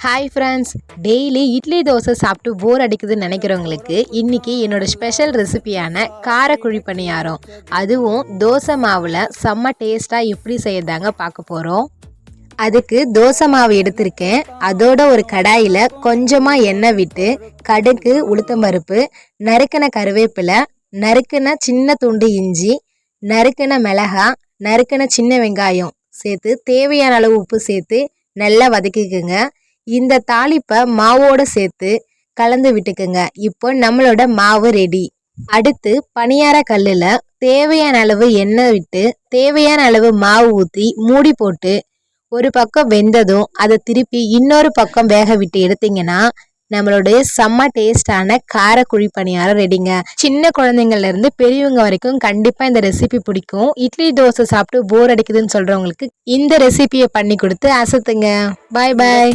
Hi friends, daily idli dosa சாப்பிட்டு போர் அடிக்குதுன்னு நினைக்கிறவங்களுக்கு இன்றைக்கி என்னோடய ஸ்பெஷல் ரெசிபியான காரக்குழி பணியாரம், அதுவும் தோசை மாவில் செம்ம டேஸ்ட்டாக எப்படி செய்யறதாங்க பார்க்க போகிறோம். அதுக்கு தோசை மாவு எடுத்திருக்கேன். அதோட ஒரு கடாயில் கொஞ்சமாக எண்ணெய் விட்டு கடுகு, உளுத்தம்பருப்பு, நறுக்கின கருவேப்பிலை, நறுக்கின சின்ன துண்டு இஞ்சி, நறுக்கின மிளகாய், நறுக்கின சின்ன வெங்காயம் சேர்த்து தேவையான அளவு உப்பு சேர்த்து நல்லா வதக்கிக்குங்க. இந்த தாளிப்பை மாவோட சேர்த்து கலந்து விட்டுக்குங்க. இப்போ நம்மளோட மாவு ரெடி. அடுத்து பணியார கல்லில் தேவையான அளவு எண்ணெய் விட்டு தேவையான அளவு மாவு ஊற்றி மூடி போட்டு ஒரு பக்கம் வெந்ததும் அதை திருப்பி இன்னொரு பக்கம் வேக விட்டு எடுத்தீங்கன்னா நம்மளுடைய செம்ம டேஸ்டான காரக்குழி பணியாரம் ரெடிங்க. சின்ன குழந்தைங்கள்ல இருந்து பெரியவங்க வரைக்கும் கண்டிப்பா இந்த ரெசிபி பிடிக்கும். இட்லி தோசை சாப்பிட்டு போர் அடிக்குதுன்னு சொல்றவங்களுக்கு இந்த ரெசிபியை பண்ணி கொடுத்து அசத்துங்க. பாய் பாய்.